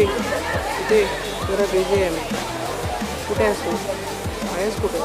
इथे जरा बिझी आहे मी. कुठे आहेस तू? आहेस कुठे?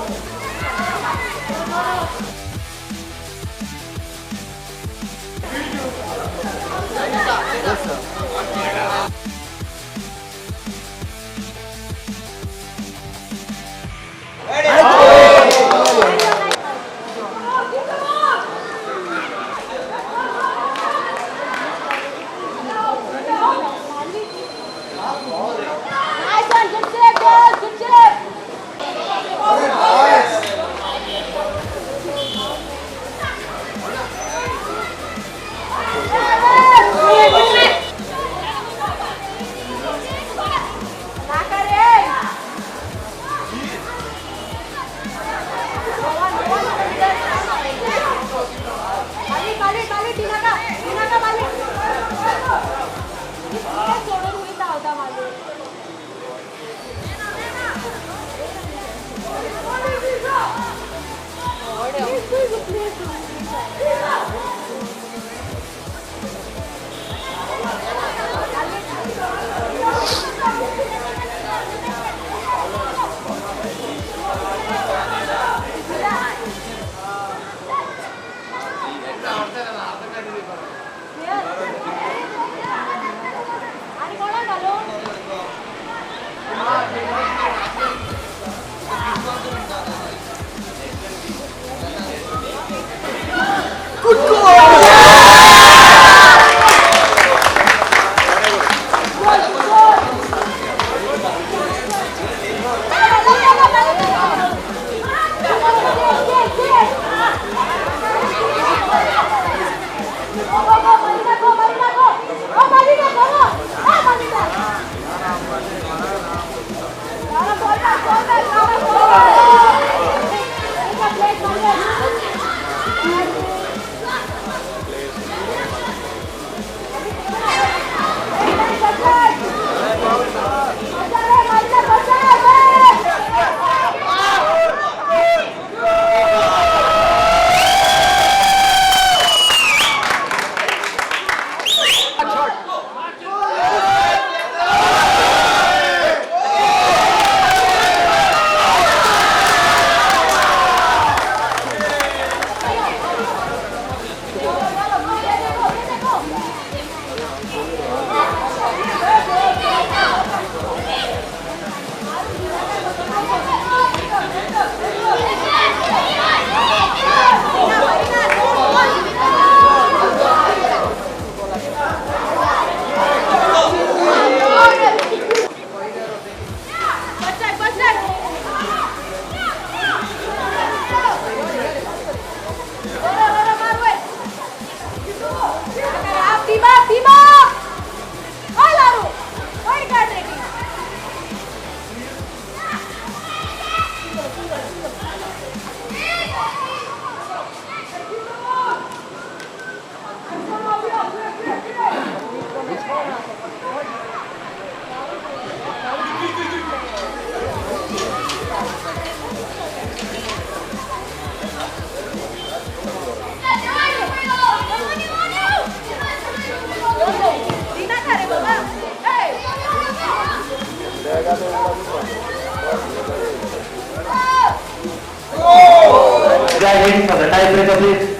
Waiting for the tiebreaker, please.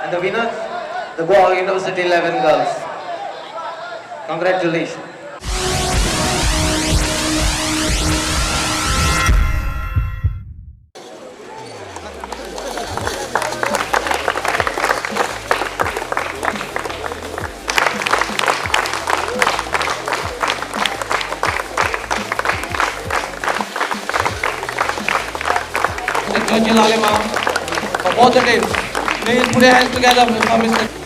And the winners, the Goa University 11 girls. Congratulations. For both the teams. Please put your hands together for Mr.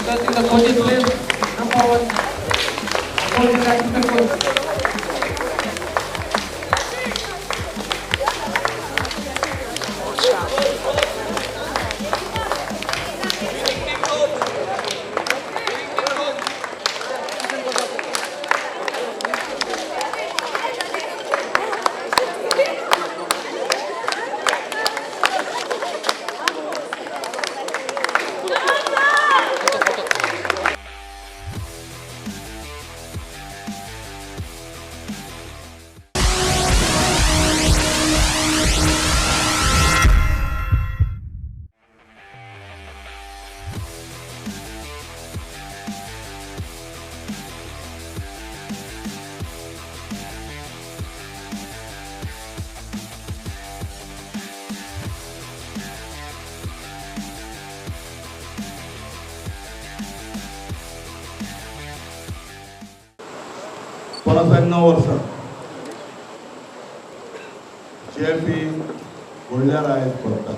Requesting the coaches please come forward. Coaches, assistant coach. वर्ष JP व्हडल्या रायत पडटा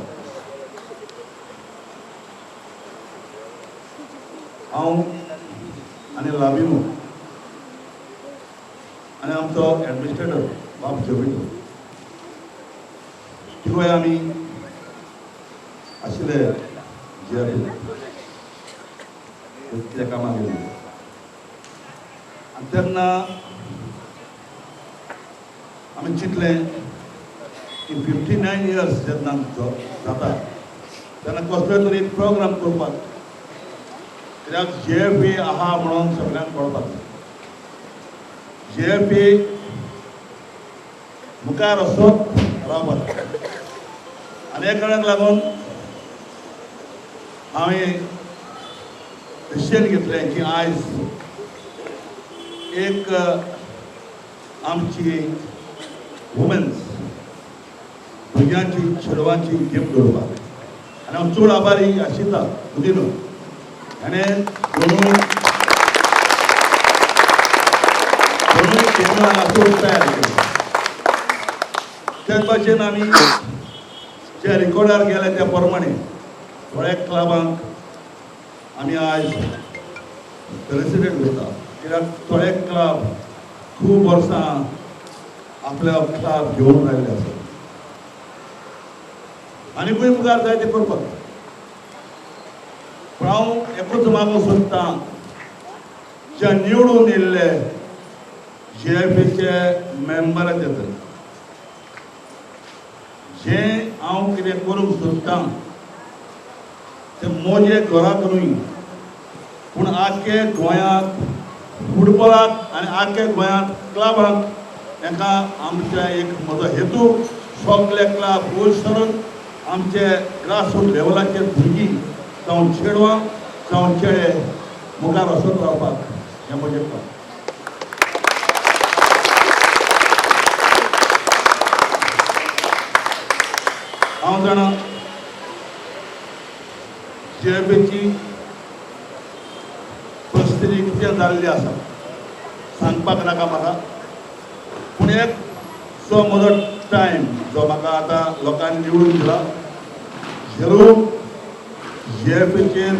हांव आनी लाबिमू आनी आमचो administrator बाब जोबिटो तिगोय आमी आशिल्ले जेपी त्या कामाक गेले आनी तेन्ना आमी चिंतलें की 59 years जेन्ना जाता तेन्ना कसलोय तरी प्रोग्राम करपाक कित्याक जेएफी आहा म्हणून सगळ्यांक कळपाक जेएफी मुखार वचत रावपाक आनी हे कारणाक लागून हांवें डिसिजन घेतलें की आयज एक आमची वुमेन्स भुरग्यांची चेडवांची गिफ्ट करपाक आनी हांव चड आभारी आशिल्ला तुगेलो आनी दोनूय केन्ना हांगासर तयार केली त्याच भाशेन आमी जे रिकॉर्डार गेले त्या प्रमाणे थोड्या क्लबांक आमी आयज प्रेसिडेंट करता कित्याक थोडे क्लब खूब वर्सां आपल्या क्लब घेवन राविल्ले आसात आनीकूय मुखार जाय ते करपाक पूण हांव एकूच मागूंक सोदतां जे निवडून येयल्ले जेएफीचे मेंबर येतात जें हांव कितें करूंक सोदतां तें म्हजे घराकूय पूण आख्खे गोंयांत फुटबॉलाक आनी आख्खे गोंयांत क्लबांक तांकां आमच्या एक म्हजो हेतू सगळे क्लब वयर सरून आमचे ग्रासरूट लेवलाचेर भुरगीं जावं चेडवां जावं चेडे मुखार वचत रावपाक हें म्हजें काम हांव जाणा जेएफीची परिस्थिती कितें जाल्ली आसा सांगपाक नाका म्हाका पूण एक जो म्हजो टायम जो म्हाका आतां लोकांनी निवडून दिला जरूर जेएफीचेर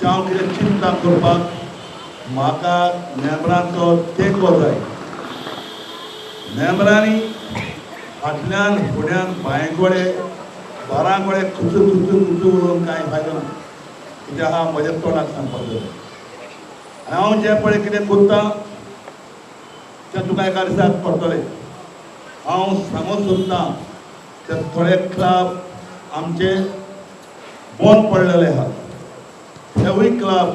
हांव कितें चिंता करपाक म्हाका मेंबरांचो तेंको जाय. मेंबरांनी फाटल्यान फुड्यान बांयकोडे बारांकोडे खुचू उलोवन कांय फायदो ना. कित्याक हांव म्हज्या तोंडाक सांगपाक जाय. आनी हांव जें पळय कितें कोत्ता तें तुका एका दिसाक पडटलें. हांव सांगूंक सोदतां ते थोडे क्लब आमचे बंद पडलेले आहात. तेवूय क्लब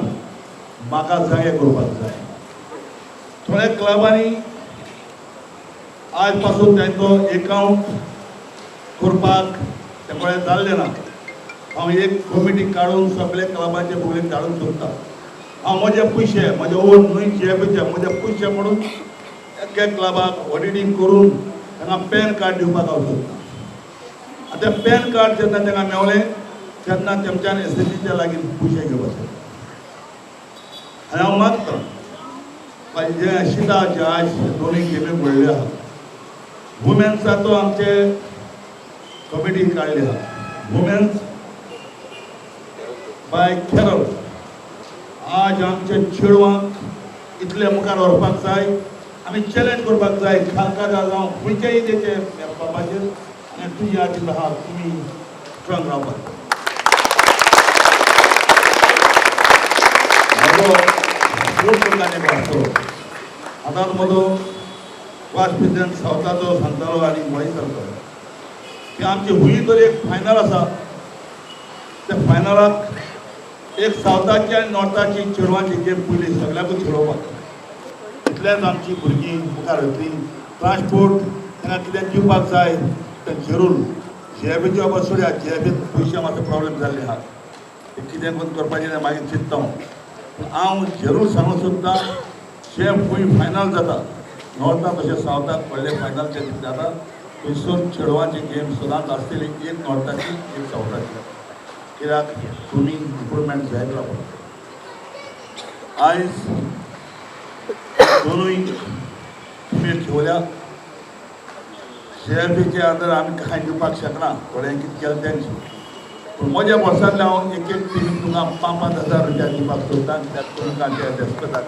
म्हाका जागे करपाक जाय. थोड्या क्लबांनी आज पासून तांचो अकाउंट करपाक ते पळय जाल्लें ना. हांव एक कमिटी काडून सगळे क्लबाचे फुगडे धाडूंक सोदतां. हांव म्हजे पयशे म्हजे ओन न्हय जेबीचे म्हजे पयशे म्हणून एके क्लबाक ऑडिटींग करून तांकां पॅन कार्ड दिवपाक हांव सोदतां. आनी तें पॅन कार्ड जेन्ना तांकां मेवलें तेन्ना तेमच्यान एसएसीच्या लागीं पयशे घेवपाचे. आनी हांव मागतां जे शिता जे आज दोनूय गेमी घडले आहा. वुमेन्साचो आमचे कमिटी काडली आहा. Women's by Kerala. आज आमच्या चेडवांक इतले मुखार व्हरपाक जाय. आमी चॅलेंज करपाक जाय खालकार जावं खंयच्याय तेचे बाबाचेर. आनी तुजी आजी आहा तुमी स्ट्रॉंग रावपाक. आतां म्हजो वायस प्रेसिडेंट सावथाचो सांगतालो आनी गोंय सांगतालो की आमची हुई तर एक फायनल आसा. त्या फायनलाक एक सावथाची आनी नॉर्थाची चेडवांची गेम पयली सगळ्याकूच खेळोवपाक. इतलेंच आमची भुरगीं मुखार येतलीं. ट्रान्सपोर्ट तांकां कितें दिवपाक जाय तें जरूर जेबीचे बाबा सोड्या जेबीत पयशे मातसो प्रॉब्लेम जाल्ले आहा. कितें करून करपाचें तें मागीर चिंत्ता हांव. पूण हांव जरूर सांगूंक सोदतां जे खूंय फायनल जाता नॉर्थाक तशें सावथाक व्हडले फायनल जे जाता थंयसर चेडवांची गेम सदांच आसतली. एक नॉर्थाची एक सावथाची. कित्याक तुमी इम्प्रुवमेंट जायत रावपाक. आयज दोनूय तुमी खेळल्या. CRPचे अंदर आमी कांय दिवपाक शकना. थोड्यांक कितें केलें तेंच. पूण म्हज्या वर्सांतल्यान हांव एक टिमीक तुमकां 5,000 रुपया दिवपाक सोदतां. त्यात तुमकां ते रेस्पेक्टाक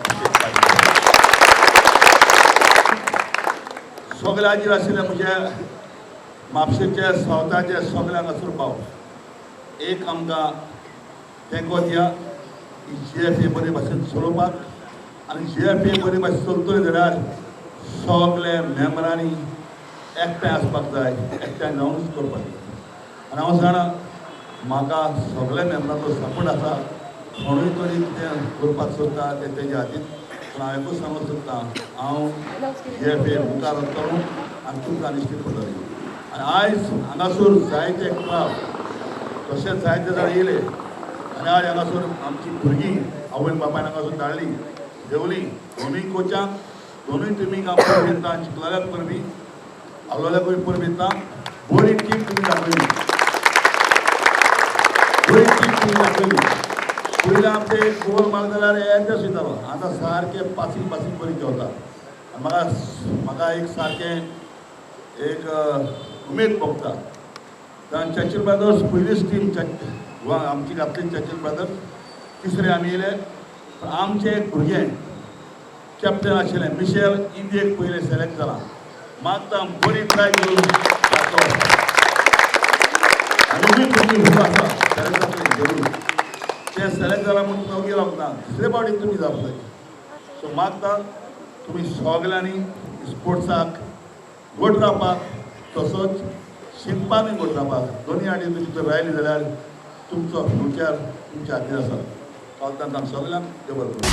सगळ्यांचेर आशिल्ले म्हजे म्हापशेचे सावथाचे सगळ्यांक असो भाव एक आमकां तेंको दिया. CRP बरे भाशेन चलोवपाक आनी CRP बरे भाशेन चलतली जाल्यार सगळे मेंबरांनी एकठांय आसपाक जाय. एकठांय जावनूच करपाक जाय. आनी हांव जाणा म्हाका सगळ्या मेंबरांचो सपोर्ट आसा. कोणूय तरी कितें करपाक सोदता तें तेजे हातीन. पूण हांव एकूच सांगूंक सोदतां हांव CRP मुखार वतलों आनी तुमकां निश्टीत करतलें. आनी आयज हांगासर जायते क्लब तशेंच जायते जाण येयले. आनी आज हांगासर आमची भुरगीं आवय बापायन हांगासर धाडलीं देंवलीं. दोनूय कोचांक दोनूय टिमीक हांव परबितां. चिखलाल्याक परबी आवलोल्याकूय परबितां. बरी टीम तुमी दाखयली. बरी टीम तुमी दाखयली. पयलीं आमचे गोल मारले जाल्यार एडजस्ट जातालो. आतां सारकें पासींग बरी घेवता. म्हाका एक सारकें एक उमेद भोगता. चर्चिल ब्रदर्स पयलीच टीम आमची घातली चर्चिल ब्रदर्स. तिसरे आमी येयले. पूण आमचें एक भुरगें कॅप्टन आशिल्लें मिशेल इंडियेक पयलें सिलेक्ट जालां. मागतां बरी ट्राय करून आनी भुरगीं खूब आसा सिलेक्ट जातलीं जरूर. तें सिलेक्ट जालां म्हूण तुका उगी रावता. दुसरे फावटी तुमी जावंक जाय. सो मागता तुमी सगल्यांनी स्पोर्ट्साक घट रावपाक तसोच शिकपाकूय घट रावपाक. दोनी आनी तुमी जर रायली जाल्यार तुमचो फ्युचर तुमच्या हातीन आसा. पावतां सगल्यांक देव बरें करूं.